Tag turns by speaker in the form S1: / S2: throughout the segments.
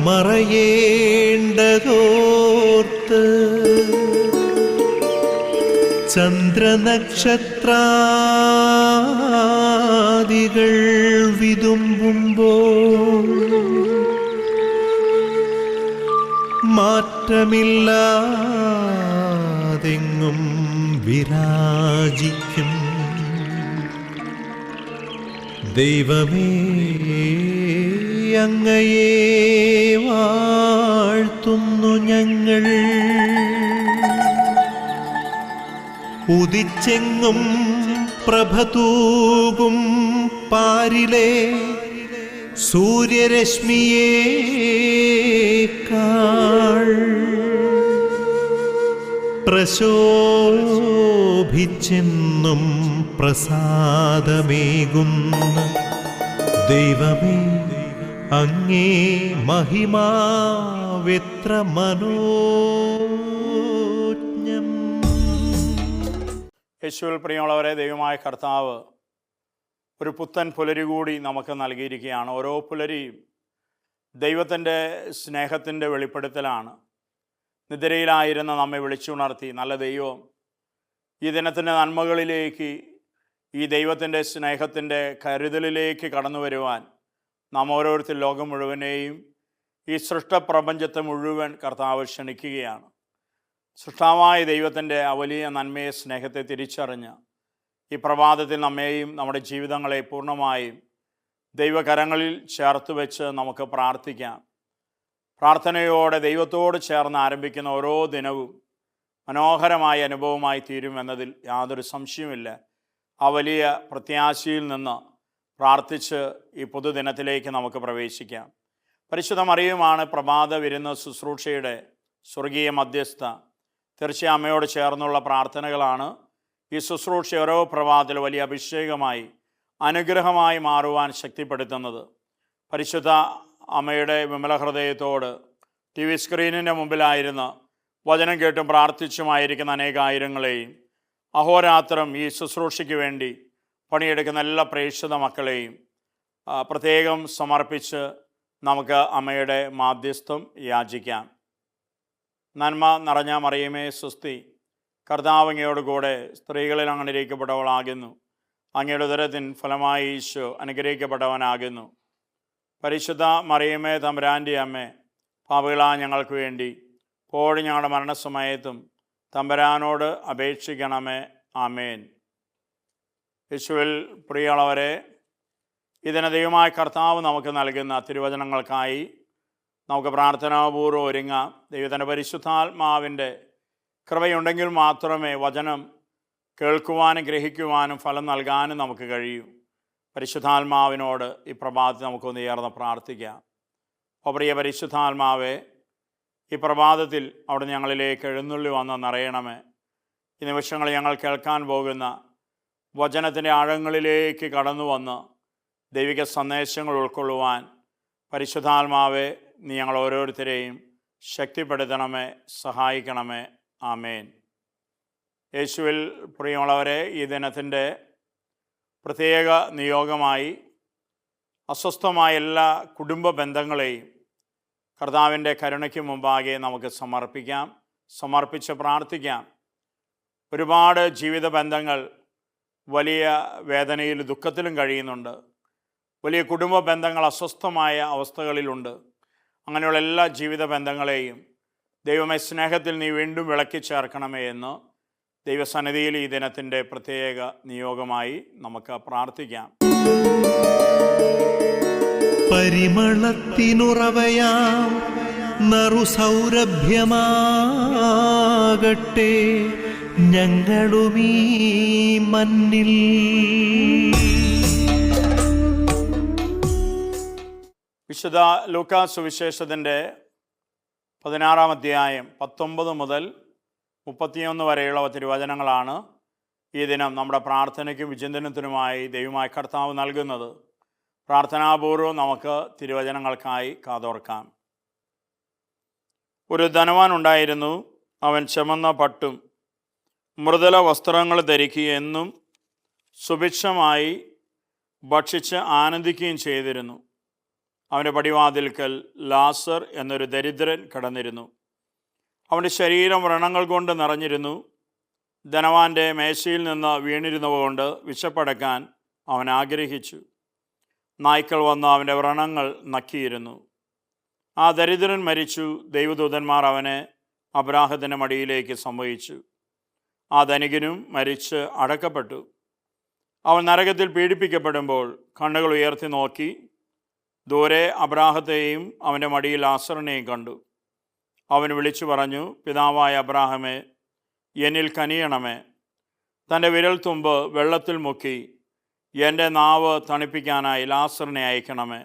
S1: മറയേണ്ടതോർത്ത് ചന്ദ്രനക്ഷത്രാദികൾ വിതുമ്പുമ്പോൾ മാറ്റമില്ലാതെങ്ങും വിരാജിക്കും ദൈവമേ, അങ്ങയെ വാഴ്ത്തുന്നു ഞങ്ങൾ. ഉദിച്ചെങ്ങും പ്രഭതൂകും പാരിലെ സൂര്യരശ്മിയേക്കാൾ പ്രശോഭിച്ചെന്നും പ്രസാദമേകുന്ന ദൈവമേ, അങ്ങേ മഹിമാവെത്ര മനോജ്ഞം.
S2: യേശുവിൽ പ്രിയമുള്ളവരെ, ദൈവമായ കർത്താവ് ഒരു പുത്തൻ പുലരി കൂടി നമുക്ക് നൽകിയിരിക്കുകയാണ്. ഓരോ പുലരിയും ദൈവത്തിൻ്റെ സ്നേഹത്തിൻ്റെ വെളിപ്പെടുത്തലാണ്. നിദ്രയിലായിരുന്ന നമ്മെ വിളിച്ചുണർത്തി നല്ല ദൈവം ഈ ദിനത്തിൻ്റെ നന്മകളിലേക്ക്, ഈ ദൈവത്തിൻ്റെ സ്നേഹത്തിൻ്റെ കരുതലിലേക്ക് കടന്നു വരുവാൻ നാം ഓരോരുത്തർ ലോകം മുഴുവനെയും ഈ സൃഷ്ടപ്രപഞ്ചത്തെ മുഴുവൻ കർത്താവ് ക്ഷണിക്കുകയാണ്. സൃഷ്ടാവായ ദൈവത്തിൻ്റെ ആ വലിയ നന്മയെ, സ്നേഹത്തെ തിരിച്ചറിഞ്ഞ് ഈ പ്രഭാതത്തിൽ നമ്മെയും നമ്മുടെ ജീവിതങ്ങളെ പൂർണ്ണമായും ദൈവകരങ്ങളിൽ ചേർത്ത് വെച്ച് നമുക്ക് പ്രാർത്ഥിക്കാം. പ്രാർത്ഥനയോടെ ദൈവത്തോട് ചേർന്ന് ആരംഭിക്കുന്ന ഓരോ ദിനവും മനോഹരമായ അനുഭവമായി തീരുമെന്നതിൽ യാതൊരു സംശയവുമില്ല. ആ വലിയ പ്രത്യാശയിൽ നിന്ന് പ്രാർത്ഥിച്ച് ഈ പുതുദിനത്തിലേക്ക് നമുക്ക് പ്രവേശിക്കാം. പരിശുദ്ധ മറിയമാണ് പ്രഭാത വിരുന്ന് ശുശ്രൂഷയുടെ സ്വർഗീയ മധ്യസ്ഥ. തീർച്ചയായും അമ്മയോട് ചേർന്നുള്ള പ്രാർത്ഥനകളാണ് ഈ ശുശ്രൂഷ ഓരോ പ്രഭാതത്തിൽ വലിയ അഭിഷേകമായി, അനുഗ്രഹമായി മാറുവാൻ ശക്തിപ്പെടുത്തുന്നത്. പരിശുദ്ധ അമ്മയുടെ വിമല ഹൃദയത്തോട് ടി വി സ്ക്രീനിൻ്റെ മുമ്പിലായിരുന്ന് വചനം കേട്ടും പ്രാർത്ഥിച്ചുമായിരിക്കുന്ന അനേകായിരങ്ങളെയും, അഹോരാത്രം ഈ ശുശ്രൂഷയ്ക്ക് വേണ്ടി പണിയെടുക്കുന്ന എല്ലാ പ്രേക്ഷിത മക്കളെയും പ്രത്യേകം സമർപ്പിച്ച് നമുക്ക് അമ്മയുടെ മാധ്യസ്ഥം യാചിക്കാം. നന്മ നിറഞ്ഞ മറിയമേ സ്വസ്തി, കർത്താവ് അങ്ങയോട് കൂടെ സ്ത്രീകളിൽ അങ്ങ് അനുഗ്രഹിക്കപ്പെട്ടവളാകുന്നു. അങ്ങയുടെ ഉദരത്തിൻ ഫലമായി ഈശോ അനുഗ്രഹിക്കപ്പെട്ടവനാകുന്നു. പരിശുദ്ധ മറിയമേ തമ്പുരാൻ്റെ അമ്മേ, പാപികളായ ഞങ്ങൾക്ക് വേണ്ടി ഇപ്പോഴും ഞങ്ങളുടെ മരണസമയത്തും തമ്പുരാനോട് അപേക്ഷിക്കണമേ. ആമേൻ. യേശുവിൽ പ്രിയമുള്ളവരെ, ഇതിന് ദൈവമായ കർത്താവ് നമുക്ക് നൽകുന്ന തിരുവചനങ്ങൾക്കായി നമുക്ക് പ്രാർത്ഥനാപൂർവ്വം ഒരുങ്ങാം. ദൈവത്തിൻ്റെ പരിശുദ്ധാത്മാവിൻ്റെ കൃപയുണ്ടെങ്കിൽ മാത്രമേ വചനം കേൾക്കുവാനും ഗ്രഹിക്കുവാനും ഫലം നൽകാനും നമുക്ക് കഴിയൂ. പരിശുദ്ധാത്മാവിനോട് ഈ പ്രഭാതത്തിൽ നമുക്കൊന്ന് ചേർന്ന് പ്രാർത്ഥിക്കാം. പ്രിയ പരിശുദ്ധാത്മാവേ, ഈ പ്രഭാതത്തിൽ അവിടെ ഞങ്ങളിലേക്ക് എഴുന്നള്ളി വന്ന് നിറയണമേ. ഈ നിമിഷങ്ങളിൽ ഞങ്ങൾ കേൾക്കാൻ പോകുന്ന വചനത്തിൻ്റെ ആഴങ്ങളിലേക്ക് കടന്നു വന്ന് ദൈവിക സന്ദേശങ്ങൾ ഉൾക്കൊള്ളുവാൻ പരിശുദ്ധാത്മാവേ, നീ ഞങ്ങൾ ഓരോരുത്തരെയും ശക്തിപ്പെടുത്തണമേ, സഹായിക്കണമേ. ആമേൻ. യേശുവിൽ പ്രിയമുള്ളവരെ, ഈ ദിനത്തിൻ്റെ പ്രത്യേക നിയോഗമായി അസ്വസ്ഥമായ എല്ലാ കുടുംബ ബന്ധങ്ങളെയും കർത്താവിൻ്റെ കരുണയ്ക്ക് മുമ്പാകെ നമുക്ക് സമർപ്പിച്ച് പ്രാർത്ഥിക്കാം. ഒരുപാട് ജീവിത ബന്ധങ്ങൾ വലിയ വേദനയിലും ദുഃഖത്തിലും കഴിയുന്നുണ്ട്. വലിയ കുടുംബ ബന്ധങ്ങൾ അസ്വസ്ഥമായ അവസ്ഥകളിലുണ്ട്. അങ്ങനെയുള്ള എല്ലാ ജീവിത ബന്ധങ്ങളെയും ദൈവമേ, സ്നേഹത്തിൽ നീ വീണ്ടും വിളക്കി ചേർക്കണമേ എന്ന് ദൈവസന്നിധിയിൽ ഈ ദിനത്തിൻ്റെ പ്രത്യേക നിയോഗമായി നമുക്ക് പ്രാർത്ഥിക്കാം.
S1: പരിമളത്തിനുറവയാം നറുസൗരഭ്യമാകട്ടെ ഞങ്ങളുമീ മണ്ണിൽ.
S2: വിശുദ്ധ ലൂക്കാ സുവിശേഷത്തിൻ്റെ 16-ാം അധ്യായം 19 മുതൽ 31 വരെയുള്ള തിരുവചനങ്ങളാണ് ഈ ദിനം നമ്മുടെ പ്രാർത്ഥനയ്ക്കും വിചിന്തനത്തിനുമായി ദൈവമായ കർത്താവ് നൽകുന്നത്. പ്രാർത്ഥനാപൂർവ്വം നമുക്ക് തിരുവചനങ്ങൾക്കായി കാതോർക്കാം. ഒരു ധനവാൻ ഉണ്ടായിരുന്നു. അവൻ ചുമന്ന പട്ടും മൃദുല വസ്ത്രങ്ങൾ ധരിക്കുകയും എന്നും സുഭിക്ഷമായി ഭക്ഷിച്ച് ആനന്ദിക്കുകയും ചെയ്തിരുന്നു. അവൻ്റെ പടിവാതിൽക്കൽ ലാസർ എന്നൊരു ദരിദ്രൻ കിടന്നിരുന്നു. അവൻ്റെ ശരീരം വ്രണങ്ങൾ കൊണ്ട് നിറഞ്ഞിരുന്നു. ധനവാന്റെ മേശയിൽ നിന്ന് വീണിരുന്നവ കൊണ്ട് വിശപ്പടക്കാൻ അവൻ ആഗ്രഹിച്ചു. നായ്ക്കൾ വന്ന് അവൻ്റെ വ്രണങ്ങൾ നക്കിയിരുന്നു. ആ ദരിദ്രൻ മരിച്ചു. ദൈവദൂതന്മാർ അവനെ അബ്രാഹത്തിൻ്റെ മടിയിലേക്ക് സംവഹിച്ചു. ആ ധനികനും മരിച്ച് അടക്കപ്പെട്ടു. അവൻ നരകത്തിൽ പീഡിപ്പിക്കപ്പെടുമ്പോൾ കണ്ണുകൾ ഉയർത്തി നോക്കി ദൂരെ അബ്രാഹത്തെയും അവൻ്റെ മടിയിൽ ലാസറിനെയും കണ്ടു. അവൻ വിളിച്ചു പറഞ്ഞു, പിതാവായ അബ്രാഹമേ, എന്നിൽ കനിയണമേ. തൻ്റെ വിരൽത്തുമ്പ് വെള്ളത്തിൽ മുക്കി എൻ്റെ നാവ് തണുപ്പിക്കാനായി ലാസറിനെ അയക്കണമേ.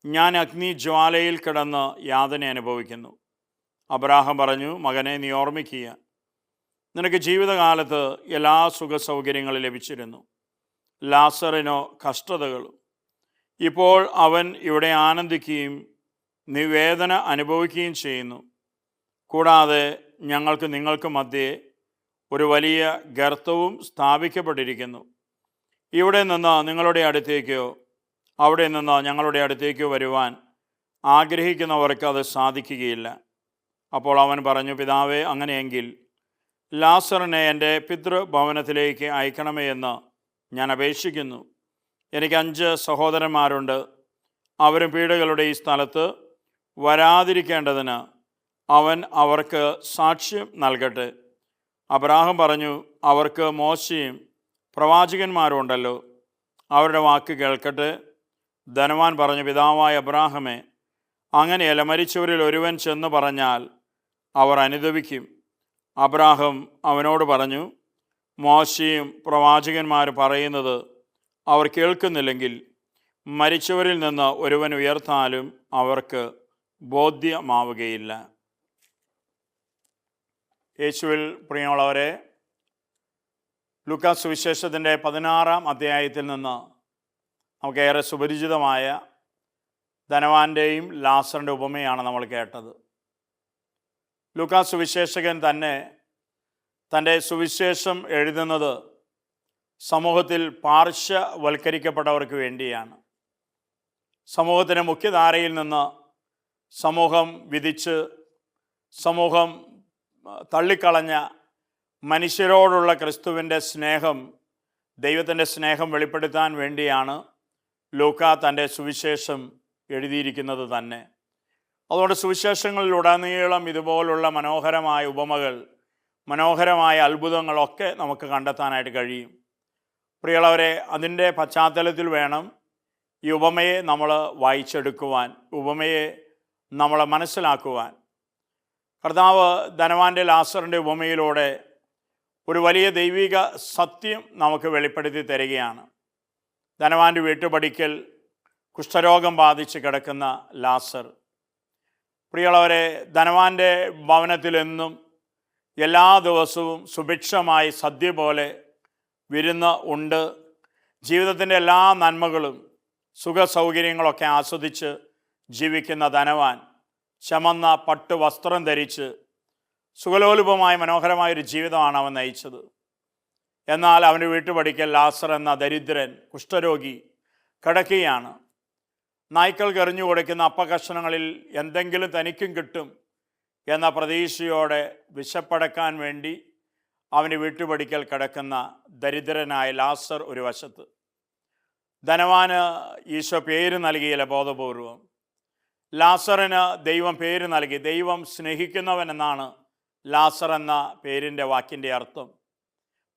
S2: ഞാൻ അഗ്നിജ്വാലയിൽ കിടന്ന് യാതന അനുഭവിക്കുന്നു. അബ്രാഹം പറഞ്ഞു, മകനെ, നീ ഓർമ്മിക്കുക, നിനക്ക് ജീവിതകാലത്ത് എല്ലാ സുഖസൗകര്യങ്ങളും ലഭിച്ചിരുന്നു. ലാസറിനോ കഷ്ടതകളും. ഇപ്പോൾ അവൻ ഇവിടെ ആനന്ദിക്കുകയും നീ വേദന അനുഭവിക്കുകയും ചെയ്യുന്നു. കൂടാതെ ഞങ്ങൾക്ക് നിങ്ങൾക്ക് മധ്യേ ഒരു വലിയ ഗർത്തവും സ്ഥാപിക്കപ്പെട്ടിരിക്കുന്നു. ഇവിടെ നിന്ന് നിങ്ങളുടെ അടുത്തേക്കോ അവിടെ നിന്ന് ഞങ്ങളുടെ അടുത്തേക്കോ വരുവാൻ ആഗ്രഹിക്കുന്നവർക്ക് അത് സാധിക്കുകയില്ല. അപ്പോൾ അവൻ പറഞ്ഞു, പിതാവേ, അങ്ങനെയെങ്കിൽ ലാസറിനെ എൻ്റെ പിതൃഭവനത്തിലേക്ക് അയക്കണമേ എന്ന് ഞാൻ അപേക്ഷിക്കുന്നു. എനിക്ക് 5 സഹോദരന്മാരുണ്ട്. അവരും പീഡകളുടെ ഈ സ്ഥലത്ത് വരാതിരിക്കേണ്ടതിന് അവൻ അവർക്ക് സാക്ഷ്യം നൽകട്ടെ. അബ്രാഹം പറഞ്ഞു, അവർക്ക് മോശയും പ്രവാചകന്മാരും ഉണ്ടല്ലോ, അവരുടെ വാക്ക് കേൾക്കട്ടെ. ധനവാൻ പറഞ്ഞു, പിതാവായ അബ്രാഹമേ, അങ്ങനെയല്ല, മരിച്ചവരിൽ ഒരുവൻ ചെന്ന് പറഞ്ഞാൽ അവർ അനുദപിക്കും. അബ്രാഹം അവനോട് പറഞ്ഞു, മോശയും പ്രവാചകന്മാരും പറയുന്നത് അവർ കേൾക്കുന്നില്ലെങ്കിൽ മരിച്ചവരിൽ നിന്ന് ഒരുവൻ ഉയർത്താലും അവർക്ക് ബോധ്യമാവുകയില്ല. യേശുവിൽ പ്രിയമുള്ളവരെ, ലൂക്കാ സുവിശേഷത്തിൻ്റെ 16-ാം അധ്യായത്തിൽ നിന്ന് നമുക്കേറെ സുപരിചിതമായ ധനവാന്റെയും ലാസറിൻ്റെ ഉപമയാണ് നമ്മൾ കേട്ടത്. ലൂക്കാ സുവിശേഷകൻ തന്നെ തൻ്റെ സുവിശേഷം എഴുതുന്നത് സമൂഹത്തിൽ പാർശ്വവൽക്കരിക്കപ്പെട്ടവർക്ക് വേണ്ടിയാണ്. സമൂഹത്തിൻ്റെ മുഖ്യധാരയിൽ നിന്ന് സമൂഹം വിധിച്ച് സമൂഹം തള്ളിക്കളഞ്ഞ മനുഷ്യരോടുള്ള ക്രിസ്തുവിൻ്റെ സ്നേഹം, ദൈവത്തിൻ്റെ സ്നേഹം വെളിപ്പെടുത്താൻ വേണ്ടിയാണ് ലൂക്കാ തൻ്റെ സുവിശേഷം എഴുതിയിരിക്കുന്നത് തന്നെ. അതുകൊണ്ട് സുവിശേഷങ്ങളിലുടനീളം ഇതുപോലുള്ള മനോഹരമായ ഉപമകൾ, മനോഹരമായ അത്ഭുതങ്ങളൊക്കെ നമുക്ക് കണ്ടെത്താനായിട്ട് കഴിയും. പ്രിയമുള്ളവരെ, അതിൻ്റെ പശ്ചാത്തലത്തിൽ വേണം ഈ ഉപമയെ നമ്മൾ വായിച്ചെടുക്കുവാൻ, ഉപമയെ നമ്മൾ മനസ്സിലാക്കുവാൻ. കർത്താവ് ധനവാന്റെ ലാസറിൻ്റെ ഉപമയിലൂടെ ഒരു വലിയ ദൈവിക സത്യം നമുക്ക് വെളിപ്പെടുത്തി തരികയാണ്. ധനവാന്റെ വീട്ടുപടിക്കൽ കുഷ്ഠരോഗം ബാധിച്ച് കിടക്കുന്ന ലാസർ. പ്രിയമുള്ളവരെ, ധനവാന്റെ ഭവനത്തിലെന്നും എല്ലാ ദിവസവും സുഭിക്ഷമായി സദ്യ പോലെ വിരുന്ന് ഉണ്ട്. ജീവിതത്തിൻ്റെ എല്ലാ നന്മകളും സുഖസൗകര്യങ്ങളൊക്കെ ആസ്വദിച്ച് ജീവിക്കുന്ന ധനവാൻ ചമന്ന പട്ട് വസ്ത്രം ധരിച്ച് സുഖലോലുപമായ മനോഹരമായൊരു ജീവിതമാണ് അവൻ നയിച്ചത്. എന്നാൽ അവൻ്റെ വീട്ടുപടിക്കൽ ലാസർ എന്ന ദരിദ്രൻ, കുഷ്ഠരോഗി കിടക്കുകയാണ്. നായ്ക്കൾക്ക് എറിഞ്ഞു കൊടുക്കുന്ന അപ്പകഷണങ്ങളിൽ എന്തെങ്കിലും തനിക്കും കിട്ടും എന്ന പ്രതീക്ഷയോടെ വിശപ്പടക്കാൻ വേണ്ടി അവന് വീട്ടുപടിക്കൽ കിടക്കുന്ന ദരിദ്രനായ ലാസർ ഒരു വശത്ത്. ധനവാന് ഈശോ പേര് നൽകിയില്ല ബോധപൂർവം. ലാസറിന് ദൈവം പേര് നൽകി. ദൈവം സ്നേഹിക്കുന്നവൻ എന്നാണ് ലാസർ എന്ന പേരിൻ്റെ വാക്കിൻ്റെ അർത്ഥം.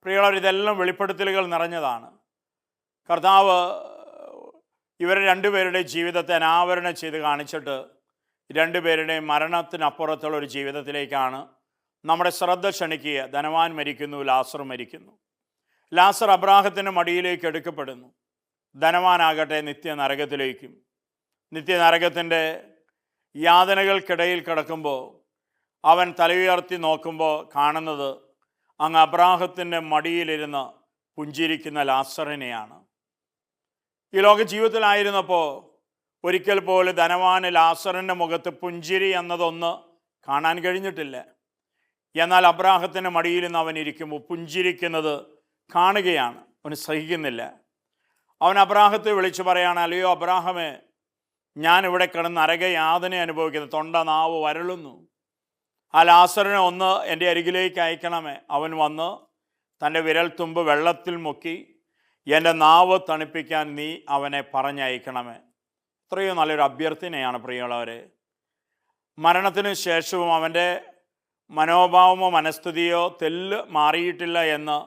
S2: പ്രിയമുള്ളവർ, ഇതെല്ലാം വെളിപ്പെടുത്തലുകൾ നിറഞ്ഞതാണ്. കർത്താവ് ഇവർ രണ്ടുപേരുടെ ജീവിതത്തെ അനാവരണം ചെയ്ത് കാണിച്ചിട്ട് രണ്ടുപേരുടെയും മരണത്തിനപ്പുറത്തുള്ള ഒരു ജീവിതത്തിലേക്കാണ് നമ്മുടെ ശ്രദ്ധ ക്ഷണിക്കുക. ധനവാൻ മരിക്കുന്നു, ലാസർ മരിക്കുന്നു. ലാസർ അബ്രാഹത്തിൻ്റെ മടിയിലേക്ക് എടുക്കപ്പെടുന്നു. ധനവാനാകട്ടെ നിത്യനരകത്തിലേക്കും. നിത്യനരകത്തിൻ്റെ യാതനകൾക്കിടയിൽ കിടക്കുമ്പോൾ അവൻ തലയുയർത്തി നോക്കുമ്പോൾ കാണുന്നത് അങ്ങ് അബ്രാഹത്തിൻ്റെ മടിയിലിരുന്ന് പുഞ്ചിരിക്കുന്ന ലാസറിനെയാണ്. ഈ ലോക ജീവിതത്തിലായിരുന്നപ്പോൾ ഒരിക്കൽ പോലും ധനവാന് ലാസറിൻ്റെ മുഖത്ത് പുഞ്ചിരി എന്നതൊന്ന് കാണാൻ കഴിഞ്ഞിട്ടില്ല. എന്നാൽ അബ്രാഹത്തിൻ്റെ മടിയിൽ നിന്ന് അവൻ ഇരിക്കുമ്പോൾ പുഞ്ചിരിക്കുന്നത് കാണുകയാണ്. അവന് സഹിക്കുന്നില്ല. അവൻ അബ്രാഹത്തെ വിളിച്ചു പറയാണ്, അല്ലയോ അബ്രാഹമേ, ഞാനിവിടെ കിടന്ന് നരകയാതന അനുഭവിക്കുന്നു, തൊണ്ട നാവ് വരളുന്നു. ആ ലാസറിനെ ഒന്ന് എൻ്റെ അരികിലേക്ക് അയക്കണമേ. അവൻ വന്ന് തൻ്റെ വിരൽത്തുമ്പ് വെള്ളത്തിൽ മുക്കി എൻ്റെ നാവ് തണുപ്പിക്കാൻ നീ അവനെ പറഞ്ഞയക്കണമേ. എത്രയോ നല്ലൊരു അഭ്യർത്ഥനയാണ് പ്രിയമുള്ളവരെ. മരണത്തിന് ശേഷവും അവൻ്റെ മനോഭാവമോ മനസ്ഥിതിയോ തെല്ല് മാറിയിട്ടില്ല എന്ന്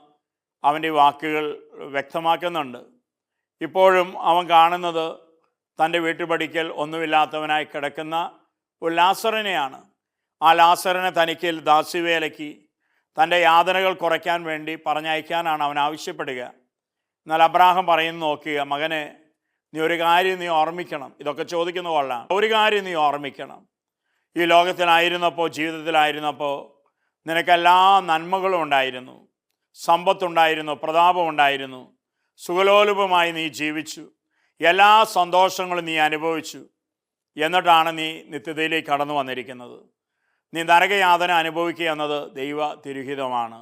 S2: അവൻ്റെ വാക്കുകൾ വ്യക്തമാക്കുന്നുണ്ട്. ഇപ്പോഴും അവൻ കാണുന്നത് തൻ്റെ വീട്ടുപടിക്കൽ ഒന്നുമില്ലാത്തവനായി കിടക്കുന്ന ഒരു ലാസറിനെയാണ്. ആ ലാസറിനെ തനിക്ക് ദാസ്യവേലയ്ക്ക് തൻ്റെ യാതനകൾ കുറയ്ക്കാൻ വേണ്ടി പറഞ്ഞയക്കാനാണ് അവൻ ആവശ്യപ്പെടുക. എന്നാൽ അബ്രാഹാം പറയുന്നു, നോക്കുക മകനെ, നീ ഒരു കാര്യം നീ ഓർമ്മിക്കണം. ഇതൊക്കെ ചോദിക്കുന്ന കൊള്ളാം. ഒരു കാര്യം നീ ഓർമ്മിക്കണം. ഈ ലോകത്തിലായിരുന്നപ്പോൾ, ജീവിതത്തിലായിരുന്നപ്പോൾ നിനക്കെല്ലാ നന്മകളും ഉണ്ടായിരുന്നു, സമ്പത്തുണ്ടായിരുന്നു, പ്രതാപമുണ്ടായിരുന്നു, സുഖലോലുപമായി നീ ജീവിച്ചു, എല്ലാ സന്തോഷങ്ങളും നീ അനുഭവിച്ചു. എന്നിട്ടാണ് നീ നിത്യതയിലേക്ക് കടന്നു വന്നിരിക്കുന്നത്. നീ നരകയാതന അനുഭവിക്കുക എന്നത് ദൈവ തിരുഹിതമാണ്.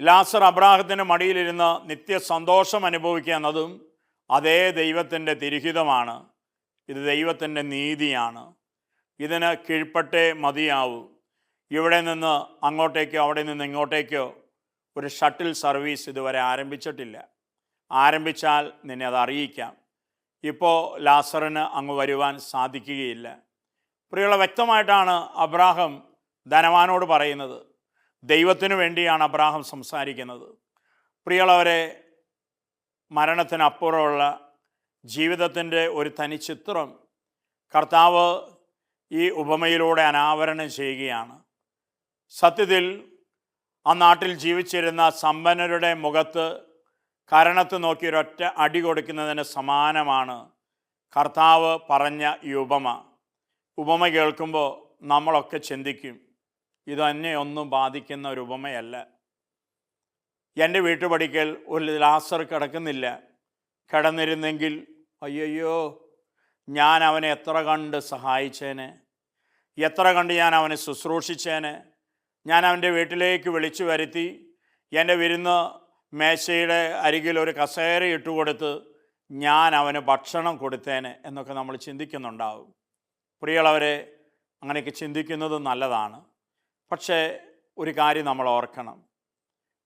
S2: ലാസർ അബ്രാഹത്തിൻ്റെ മടിയിലിരുന്ന് നിത്യസന്തോഷം അനുഭവിക്കുക എന്നതും അതേ ദൈവത്തിൻ്റെ തിരുഹിതമാണ്. ഇത് ദൈവത്തിൻ്റെ നീതിയാണ്. ഇതിന് കീഴ്പ്പെട്ടേ മതിയാവൂ. ഇവിടെ നിന്ന് അങ്ങോട്ടേക്കോ അവിടെ നിന്ന് ഇങ്ങോട്ടേക്കോ ഒരു ഷട്ടിൽ സർവീസ് ഇതുവരെ ആരംഭിച്ചിട്ടില്ല. ആരംഭിച്ചാൽ നിന്നെ അത് അറിയിക്കാം. ഇപ്പോൾ ലാസറിന് അങ്ങ് വരുവാൻ സാധിക്കുകയില്ല. പ്രിയമുള്ള, വ്യക്തമായിട്ടാണ് അബ്രാഹാം ധനവാനോട് പറയുന്നത്. ദൈവത്തിനു വേണ്ടിയാണ് അബ്രാഹാം സംസാരിക്കുന്നത്. പ്രിയമുള്ളവരെ, മരണത്തിനപ്പുറമുള്ള ജീവിതത്തിൻ്റെ ഒരു തനി ചിത്രം കർത്താവ് ഈ ഉപമയിലൂടെ അനാവരണം ചെയ്യുകയാണ്. സത്യത്തിൽ ആ നാട്ടിൽ ജീവിച്ചിരുന്ന സമ്പന്നരുടെ മുഖത്ത് കരണത്ത് നോക്കി ഒരൊറ്റ അടി കൊടുക്കുന്നതിന് സമാനമാണ് കർത്താവ് പറഞ്ഞ ഈ ഉപമ. ഉപമ കേൾക്കുമ്പോൾ നമ്മളൊക്കെ ചിന്തിക്കും, ഇതെന്നെ ഒന്നും ബാധിക്കുന്ന ഒരു ഉപമയല്ല. എൻ്റെ വീട്ടുപടിക്കൽ ഒരു ലാസർ കിടക്കുന്നില്ല. കിടന്നിരുന്നെങ്കിൽ അയ്യോ, ഞാൻ അവനെ എത്ര കണ്ട് സഹായിച്ചേനെ, എത്ര കണ്ട് ഞാൻ അവനെ ശുശ്രൂഷിച്ചേനെ. ഞാൻ അവൻ്റെ വീട്ടിലേക്ക് വിളിച്ചു വരുത്തി എൻ്റെ വിരുന്ന് മേശയുടെ അരികിൽ ഒരു കസേര ഇട്ടുകൊടുത്ത് ഞാൻ അവന് ഭക്ഷണം കൊടുത്തേനെ എന്നൊക്കെ നമ്മൾ ചിന്തിക്കുന്നുണ്ടാവും. പ്രിയമുള്ളവരെ, അങ്ങനെയൊക്കെ ചിന്തിക്കുന്നത് നല്ലതാണ്. പക്ഷേ ഒരു കാര്യം നമ്മൾ ഓർക്കണം,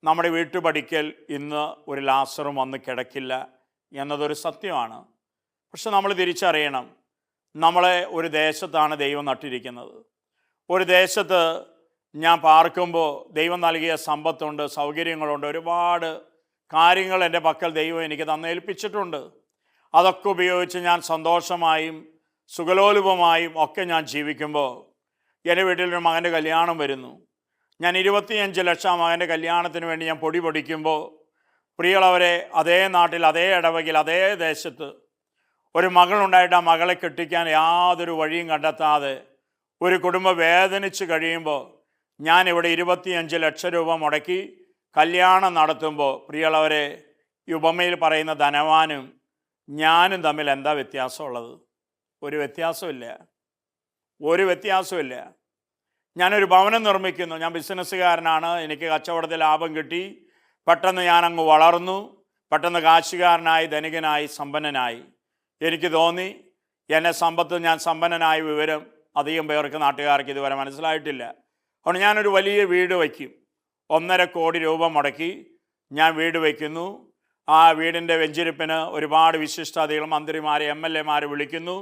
S2: നമ്മുടെ വീട്ടുപടിക്കൽ ഇന്ന് ഒരു ലാസറും വന്ന് കിടക്കില്ല എന്നതൊരു സത്യമാണ്. പക്ഷെ നമ്മൾ തിരിച്ചറിയണം, നമ്മളെ ഒരു ദേശത്താണ് ദൈവം നട്ടിരിക്കുന്നത്. ഒരു ദേശത്ത് ഞാൻ പാർക്കുമ്പോൾ ദൈവം നൽകിയ സമ്പത്തുണ്ട്, സൗകര്യങ്ങളുണ്ട്, ഒരുപാട് കാര്യങ്ങൾ എൻ്റെ പക്കൽ ദൈവം എനിക്ക് തന്നേൽപ്പിച്ചിട്ടുണ്ട്. അതൊക്കെ ഉപയോഗിച്ച് ഞാൻ സന്തോഷമായും സുഖലോലുപമായും ഒക്കെ ഞാൻ ജീവിക്കുമ്പോൾ എൻ്റെ വീട്ടിലൊരു മകൻ്റെ കല്യാണം വരുന്നു. ഞാൻ 25 ലക്ഷം മകൻ്റെ കല്യാണത്തിന് വേണ്ടി ഞാൻ പൊടി പൊടിക്കുമ്പോൾ, പ്രിയമുള്ളവരെ, അതേ നാട്ടിൽ, അതേ ഇടവകയിൽ, അതേ ദേശത്ത് ഒരു മകളുണ്ടായിട്ട് ആ മകളെ കെട്ടിക്കാൻ യാതൊരു വഴിയും കണ്ടെത്താതെ ഒരു കുടുംബം വേദനിച്ച് കഴിയുമ്പോൾ ഞാനിവിടെ 25 ലക്ഷം രൂപ മുടക്കി കല്യാണം നടത്തുമ്പോൾ, പ്രിയമുള്ളവരെ, ഈ ഉപമയിൽ പറയുന്ന ധനവാനും ഞാനും തമ്മിൽ എന്താ വ്യത്യാസമുള്ളത്? ഒരു വ്യത്യാസമില്ല, ഒരു വ്യത്യാസമില്ല. ഞാനൊരു ഭവനം നിർമ്മിക്കുന്നു, ഞാൻ ബിസിനസ്സുകാരനാണ്, എനിക്ക് കച്ചവടത്തിൽ ലാഭം കിട്ടി, പെട്ടെന്ന് ഞാനങ്ങ് വളർന്നു, പെട്ടെന്ന് കാശുകാരനായി, ധനികനായി, സമ്പന്നനായി. എനിക്ക് തോന്നി എന്നെ സമ്പത്ത്, ഞാൻ സമ്പന്നനായ വിവരം അധികം പേർക്ക്, നാട്ടുകാർക്ക് ഇതുവരെ മനസ്സിലായിട്ടില്ല. അതുകൊണ്ട് ഞാനൊരു വലിയ വീട് വയ്ക്കും. 1.5 കോടി രൂപ മുടക്കി ഞാൻ വീട് വയ്ക്കുന്നു. ആ വീടിൻ്റെ വെഞ്ചിരിപ്പിന് ഒരുപാട് വിശിഷ്ടാതികൾ, മന്ത്രിമാർ, MLA വിളിക്കുന്നു,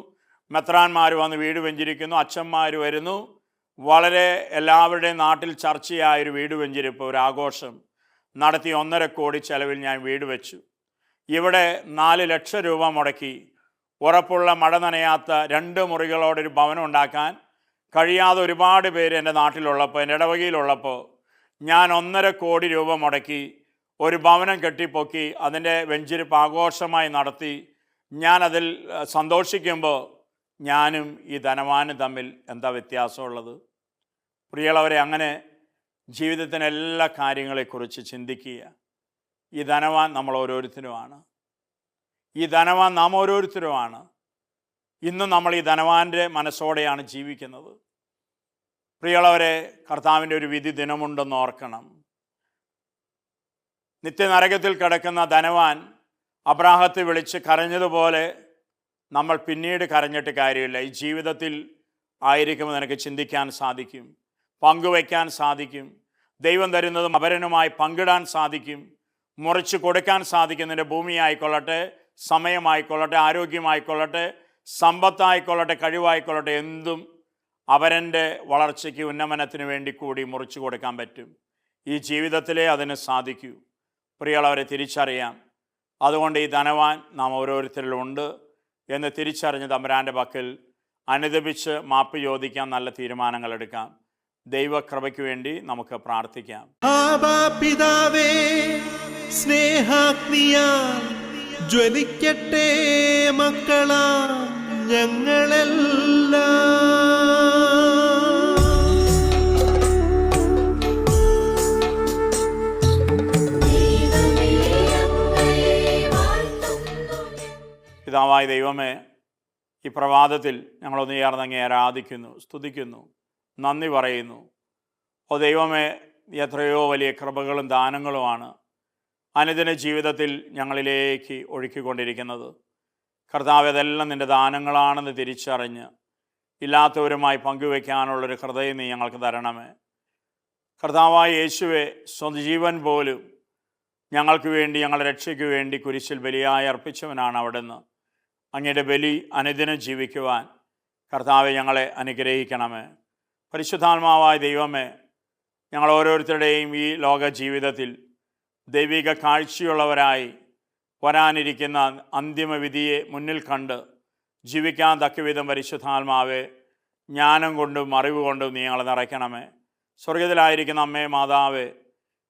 S2: മെത്രാന്മാർ വന്ന് വീട് വെഞ്ചിരിക്കുന്നു, അച്ഛന്മാർ വരുന്നു. വളരെ എല്ലാവരുടെയും നാട്ടിൽ ചർച്ചയായൊരു വീട് വെഞ്ചിരിപ്പ്, ഒരു ആഘോഷം നടത്തി 1.5 കോടി ചെലവിൽ ഞാൻ വീട് വെച്ചു. ഇവിടെ 4 ലക്ഷം രൂപ മുടക്കി ഉറപ്പുള്ള, മഴ നനയാത്ത 2 മുറികളോടൊരു ഭവനം ഉണ്ടാക്കാൻ കഴിയാതെ ഒരുപാട് പേര് എൻ്റെ നാട്ടിലുള്ളപ്പോൾ, എൻ്റെ ഇടവകയിലുള്ളപ്പോൾ, ഞാൻ 1.5 കോടി രൂപ മുടക്കി ഒരു ഭവനം കെട്ടിപ്പൊക്കി അതിൻ്റെ വെഞ്ചിരിപ്പ് ആഘോഷമായി നടത്തി ഞാനതിൽ സന്തോഷിക്കുമ്പോൾ ഞാനും ഈ ധനവാനും തമ്മിൽ എന്താ വ്യത്യാസമുള്ളത്? പ്രിയമുള്ളവരെ, അങ്ങനെ ജീവിതത്തിന് എല്ലാ കാര്യങ്ങളെക്കുറിച്ച് ചിന്തിക്കുക. ഈ ധനവാൻ നമ്മൾ ഓരോരുത്തരുമാണ്. ഈ ധനവാൻ നാം ഓരോരുത്തരുമാണ്. ഇന്നും നമ്മൾ ഈ ധനവാൻ്റെ മനസ്സോടെയാണ് ജീവിക്കുന്നത്. പ്രിയമുള്ളവരെ, കർത്താവിൻ്റെ ഒരു വിധി ദിനമുണ്ടെന്ന് ഓർക്കണം. നിത്യനരകത്തിൽ കിടക്കുന്ന ധനവാൻ അബ്രാഹത്തെ വിളിച്ച് കരഞ്ഞതുപോലെ നമ്മൾ പിന്നീട് കരഞ്ഞിട്ട് കാര്യമില്ല. ഈ ജീവിതത്തിൽ ആയിരിക്കുമ്പോൾ നിനക്ക് ചിന്തിക്കാൻ സാധിക്കും, പങ്കുവയ്ക്കാൻ സാധിക്കും, ദൈവം തരുന്നതും അപരനുമായി പങ്കിടാൻ സാധിക്കും, മുറിച്ച് കൊടുക്കാൻ സാധിക്കും. നിൻ്റെ ഭൂമിയായിക്കൊള്ളട്ടെ, സമയമായിക്കൊള്ളട്ടെ, ആരോഗ്യമായിക്കൊള്ളട്ടെ, സമ്പത്തായിക്കൊള്ളട്ടെ, കഴിവായിക്കൊള്ളട്ടെ, എന്തും അവരൻ്റെ വളർച്ചയ്ക്ക് ഉന്നമനത്തിന് വേണ്ടി കൂടി മുറിച്ചു കൊടുക്കാൻ പറ്റും. ഈ ജീവിതത്തിലേ അതിന് സാധിക്കൂ. പ്രിയമുള്ളവരെ, തിരിച്ചറിയാം. അതുകൊണ്ട് ഈ ധനവാൻ നാം ഓരോരുത്തരിലുണ്ട് എന്ന് തിരിച്ചറിഞ്ഞ് തമ്പുരാൻ്റെ പക്കൽ അനുദപിച്ച് മാപ്പ് ചോദിക്കാൻ നല്ല തീരുമാനങ്ങൾ എടുക്കാം. ദൈവകൃപയ്ക്ക് വേണ്ടി നമുക്ക് പ്രാർത്ഥിക്കാം.
S1: ആബാ പിതാവേ, സ്നേഹാഗ്നിയാൽ ജ്വലിക്കട്ടെ മക്കളാ ഞങ്ങളെല്ലാം.
S2: പിതാവായ ദൈവമേ, ഈ പ്രഭാതത്തിൽ ഞങ്ങളൊന്ന് ചേർന്ന് അങ്ങേ ആരാധിക്കുന്നു, സ്തുതിക്കുന്നു, നന്ദി പറയുന്നു. ഓ ദൈവമേ, എത്രയോ വലിയ കൃപകളും ദാനങ്ങളുമാണ് അനുദിന ജീവിതത്തിൽ ഞങ്ങളിലേക്ക് ഒഴുക്കിക്കൊണ്ടിരിക്കുന്നത്. കർത്താവ്, അതെല്ലാം നിൻ്റെ ദാനങ്ങളാണെന്ന് തിരിച്ചറിഞ്ഞ് ഇല്ലാത്തവരുമായി പങ്കുവയ്ക്കാനുള്ളൊരു ഹൃദയം നീ ഞങ്ങൾക്ക് തരണമേ. കർത്താവായ യേശുവെ, സ്വന്തം ജീവൻ പോലും ഞങ്ങൾക്ക് വേണ്ടി, ഞങ്ങളുടെ രക്ഷയ്ക്ക് വേണ്ടി കുരിശിൽ ബലിയായി അർപ്പിച്ചവനാണ് അവിടുന്ന്. അങ്ങയുടെ ബലി അനുദിനം ജീവിക്കുവാൻ കർത്താവെ ഞങ്ങളെ അനുഗ്രഹിക്കണമേ. പരിശുദ്ധാത്മാവായ ദൈവമേ, ഞങ്ങൾ ഓരോരുത്തരുടെയും ഈ ലോക ജീവിതത്തിൽ ദൈവിക കാഴ്ചയുള്ളവരായി വരാനിരിക്കുന്ന അന്തിമവിധിയെ മുന്നിൽ കണ്ട് ജീവിക്കാൻ തക്കവിധം പരിശുദ്ധാത്മാവെ ജ്ഞാനം കൊണ്ടും അറിവ് കൊണ്ടും നീ ഞങ്ങളെ നിറയ്ക്കണമേ. സ്വർഗത്തിലായിരിക്കുന്ന അമ്മേ, മാതാവേ,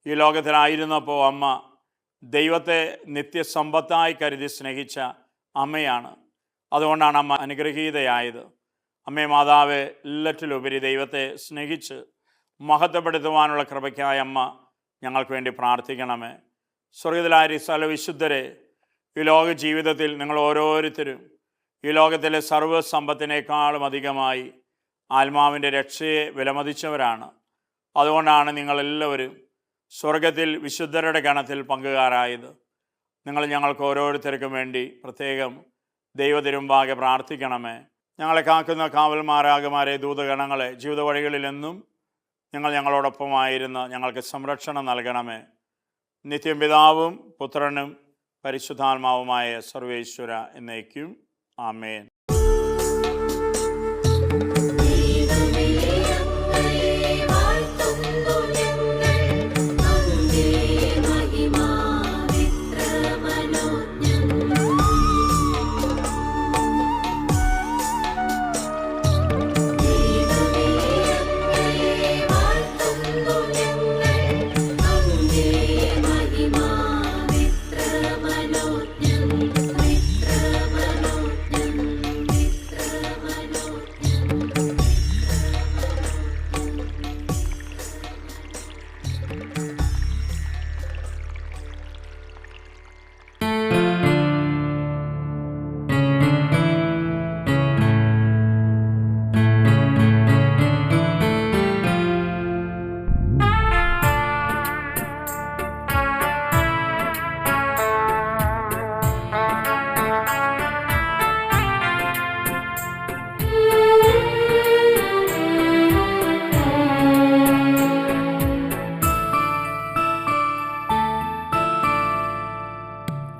S2: ഈ ലോകത്തിലായിരുന്നപ്പോൾ അമ്മ ദൈവത്തെ നിത്യസമ്പത്തായി കരുതി സ്നേഹിച്ച അമ്മയാണ്. അതുകൊണ്ടാണ് അമ്മ അനുഗ്രഹീതയായത്. അമ്മേ മാതാവേ, എല്ലാറ്റിലുപരി ദൈവത്തെ സ്നേഹിച്ച് മഹത്വപ്പെടുത്തുവാനുള്ള കൃപയ്ക്കായ അമ്മ ഞങ്ങൾക്ക് വേണ്ടി പ്രാർത്ഥിക്കണമേ. സ്വർഗത്തിലായ സകല വിശുദ്ധരെ, ഈ ലോക ജീവിതത്തിൽ നിങ്ങൾ ഓരോരുത്തരും ഈ ലോകത്തിലെ സർവ്വസമ്പത്തിനേക്കാളും അധികമായി ആത്മാവിൻ്റെ രക്ഷയെ വിലമതിച്ചവരാണ്. അതുകൊണ്ടാണ് നിങ്ങളെല്ലാവരും സ്വർഗത്തിൽ വിശുദ്ധരുടെ ഗണത്തിൽ പങ്കുകാരായത്. നിങ്ങൾ ഞങ്ങൾക്ക് ഓരോരുത്തർക്കും വേണ്ടി പ്രത്യേകം ദൈവത്തിരുമ്പാകെ പ്രാർത്ഥിക്കണമേ. ഞങ്ങളെ കാക്കുന്ന കാവൽമാരാകുമാരെ, ദൂതഗണങ്ങളെ, ജീവിത വഴികളിലെന്നും നിങ്ങൾ ഞങ്ങളോടൊപ്പമായിരുന്ന് ഞങ്ങൾക്ക് സംരക്ഷണം നൽകണമേ. നിത്യം പിതാവും പുത്രനും പരിശുദ്ധാത്മാവുമായ സർവേശ്വര എന്നേക്കും. ആമേൻ.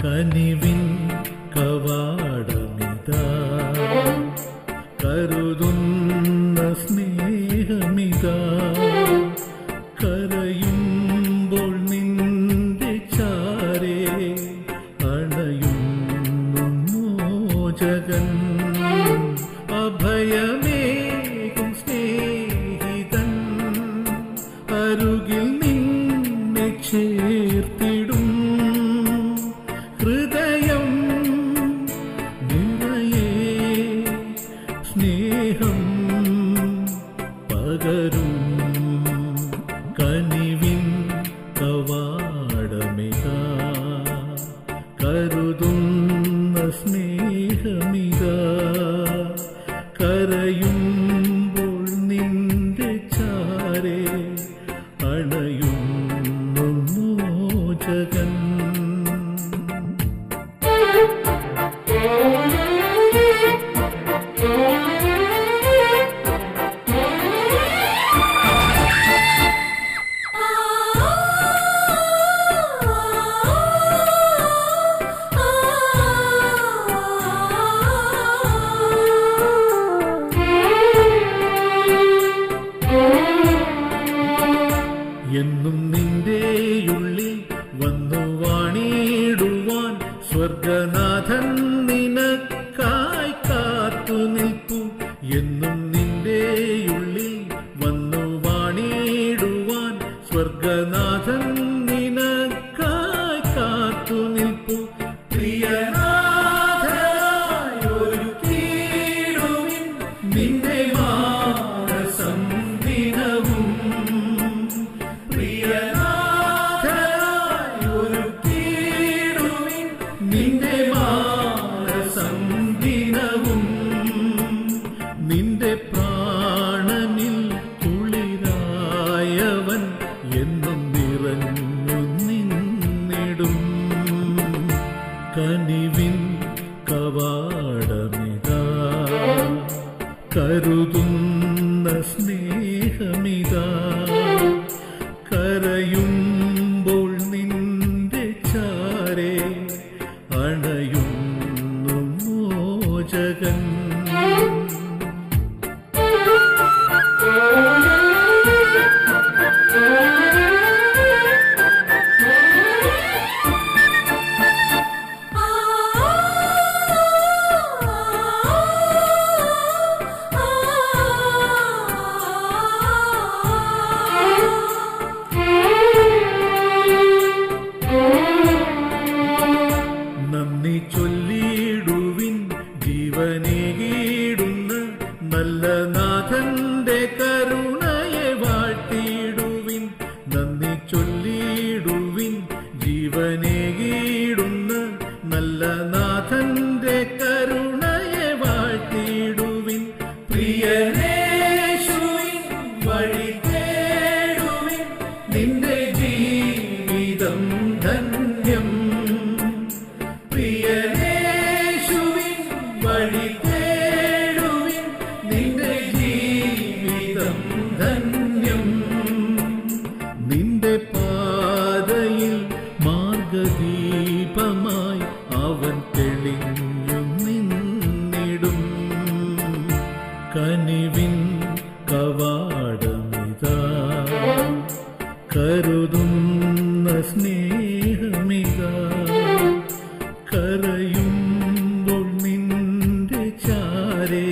S1: കനിവിൻ കവാടമിതാ, കരുതുന്ന സ്നേഹമിതാ, കരയുമ്പോൾ നിന്റെ ചാരേ അണയുന്നു മോചകൻ. അഭയമേകും സ്നേഹിതൻ അരുകിൽ നിന്നെ ചേർത്തിടും. ഹൃദയം നിറയെ സ്നേഹം പകരും. കനിവിൻ കവാടമിതാ, കരുതുന്ന സ്നേഹമിതാ, കരയുമ്പോൾ നിന്റെ ചാരേ അണയുന്നു മോചകൻ. കരുതുന്ന സ്നേഹമിതാ കരയുമ്പോൾ നിന്റെ ചാരേ അണയുന്നു മോചകൻ. നന്ദി ചൊല്ലിടുവിൻ ജീവനേകിടുന്ന നല്ല നാഥന്റെ കരുണയെ വാഴ്ത്തിയിടുവിൻ. നന്ദി ചൊല്ലിടുവിൻ ജീവനേകിടുന്ന നല്ല നാഥന്റെ കരുണയെ വാഴ്ത്തിയിടുവിൻ. പ്രിയനേശുവിൻ വഴി തേടുവിൻ, നിന്റെ ജീവിതം ധന്യം. പ്രിയനേശുവിൻ വഴി തേടുവിൻ, നിന്റെ ജീവിതം ധന്യം. നിന്റെ പാതയിൽ മാർഗദീപമായി അവൻ തെളിഞ്ഞു നിന്നിടും. കനിവിൻ കവാടമിതാ കരുതുന്ന സ്നേഹമിതാ കരയുമ്പോൾ നിന്റെ ചാരേ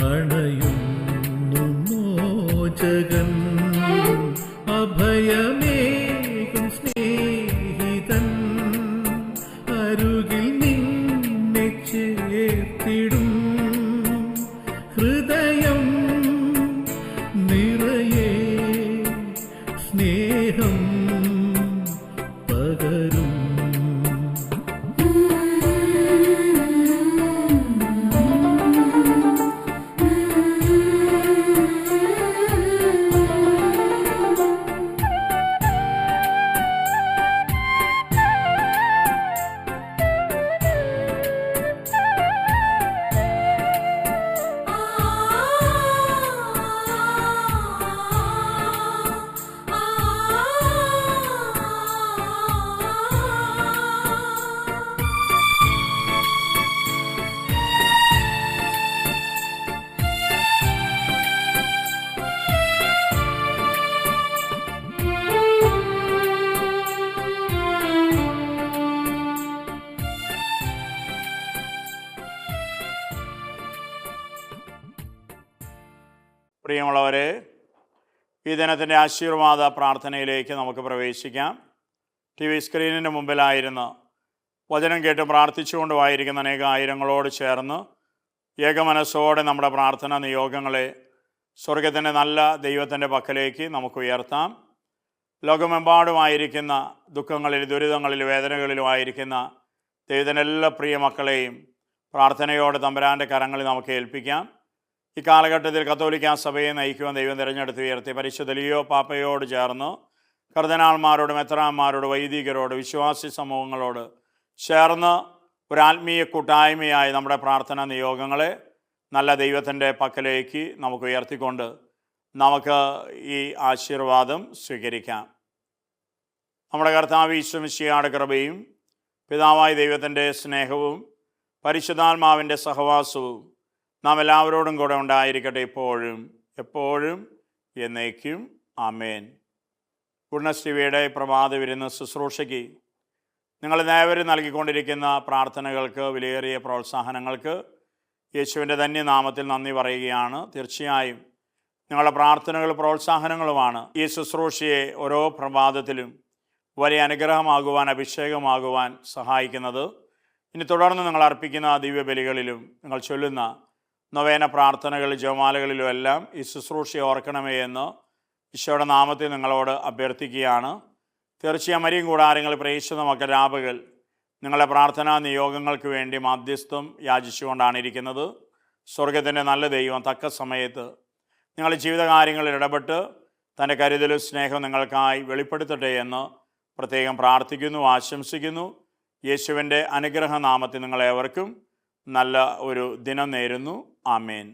S1: അണയുന്നു മോചകൻ. അഭയമേകും സ്നേഹിതൻ അരുകിൽ നിന്നെ ചേർത്തിടും. ഹൃദയം നിറയെ സ്നേഹം പകരും.
S2: പ്രിയമുള്ളവരെ, ഈ ദിനത്തിൻ്റെ ആശീർവാദ പ്രാർത്ഥനയിലേക്ക് നമുക്ക് പ്രവേശിക്കാം. ടി വി സ്ക്രീനിന് മുമ്പിലായിരുന്ന് വചനം കേട്ട് പ്രാർത്ഥിച്ചുകൊണ്ടുമായിരിക്കുന്ന അനേകായിരങ്ങളോട് ചേർന്ന് ഏകമനസ്സോടെ നമ്മുടെ പ്രാർത്ഥന നിയോഗങ്ങളെ സ്വർഗത്തിൻ്റെ നല്ല ദൈവത്തിൻ്റെ പക്കലേക്ക് നമുക്ക് ഉയർത്താം. ലോകമെമ്പാടുമായിരിക്കുന്ന ദുഃഖങ്ങളിൽ, ദുരിതങ്ങളിൽ, വേദനകളിലുമായിരിക്കുന്ന ദൈവത്തിൻ്റെ എല്ലാ പ്രിയ മക്കളെയും പ്രാർത്ഥനയോടെ തമ്പുരാൻ്റെ കരങ്ങളിൽ നമുക്ക് ഏൽപ്പിക്കാം. ഈ കാലഘട്ടത്തിൽ കത്തോലിക്കാ സഭയെ നയിക്കുവാൻ ദൈവം തിരഞ്ഞെടുത്ത് ഉയർത്തി പരിശുദ്ധ ലിയോ പാപ്പയോട് ചേർന്ന് കർദിനാൾമാരോട്, മെത്രാന്മാരോട്, വൈദികരോട്, വിശ്വാസി സമൂഹങ്ങളോട് ചേർന്ന് ഒരു ആത്മീയ കൂട്ടായ്മയായി നമ്മുടെ പ്രാർത്ഥനാ നിയോഗങ്ങളെ നല്ല ദൈവത്തിൻ്റെ പക്കലേക്ക് നമുക്ക് ഉയർത്തിക്കൊണ്ട് നമുക്ക് ഈ ആശീർവാദം സ്വീകരിക്കാം. നമ്മുടെ കർത്താവ് ഈശോ മിശിഹായുടെ കൃപയും പിതാവായ ദൈവത്തിൻ്റെ സ്നേഹവും പരിശുദ്ധാത്മാവിൻ്റെ സഹവാസവും നാം എല്ലാവരോടും കൂടെ ഉണ്ടായിരിക്കട്ടെ, ഇപ്പോഴും എപ്പോഴും എന്നേക്കും. ആമേൻ. ഗുഡ്നസ് ടിവിയുടെ പ്രഭാത വിരുന്ന് ശുശ്രൂഷയ്ക്ക് നിങ്ങൾ നേവരും നൽകിക്കൊണ്ടിരിക്കുന്ന പ്രാർത്ഥനകൾക്ക്, വിലയേറിയ പ്രോത്സാഹനങ്ങൾക്ക് യേശുവിൻ്റെ ധന്യനാമത്തിൽ നന്ദി പറയുകയാണ്. തീർച്ചയായും നിങ്ങളുടെ പ്രാർത്ഥനകൾ പ്രോത്സാഹനങ്ങളുമാണ് ഈ ശുശ്രൂഷയെ ഓരോ പ്രഭാതത്തിലും വലിയ അനുഗ്രഹമാകുവാൻ, അഭിഷേകമാകുവാൻ സഹായിക്കുന്നത്. ഇനി തുടർന്ന് നിങ്ങൾ അർപ്പിക്കുന്ന ദിവ്യബലികളിലും നിങ്ങൾ ചൊല്ലുന്ന നൊവേന പ്രാർത്ഥനകളിൽ, ജപമാലകളിലും എല്ലാം ഈ ശുശ്രൂഷയെ ഓർക്കണമേ എന്ന് ഈശോയുടെ നാമത്തിൽ നിങ്ങളോട് അഭ്യർത്ഥിക്കുകയാണ്. തീർച്ചയായും മരിയും കൂടാരങ്ങൾ പ്രേക്ഷിത മക്കൾ രാപകൽ നിങ്ങളുടെ പ്രാർത്ഥനാ നിയോഗങ്ങൾക്ക് വേണ്ടി മാധ്യസ്ഥം യാചിച്ചുകൊണ്ടാണ് ഇരിക്കുന്നത്. സ്വർഗത്തിൻ്റെ നല്ല ദൈവം തക്ക സമയത്ത് നിങ്ങളുടെ ജീവിതകാര്യങ്ങളിൽ ഇടപെട്ട് തൻ്റെ കരുതലും സ്നേഹവും നിങ്ങൾക്കായി വെളിപ്പെടുത്തട്ടെ എന്ന് പ്രത്യേകം പ്രാർത്ഥിക്കുന്നു, ആശംസിക്കുന്നു. യേശുവിൻ്റെ അനുഗ്രഹനാമത്തിൽ നിങ്ങളേവർക്കും നല്ല ഒരു ദിനം നേരുന്നു. ആമേൻ.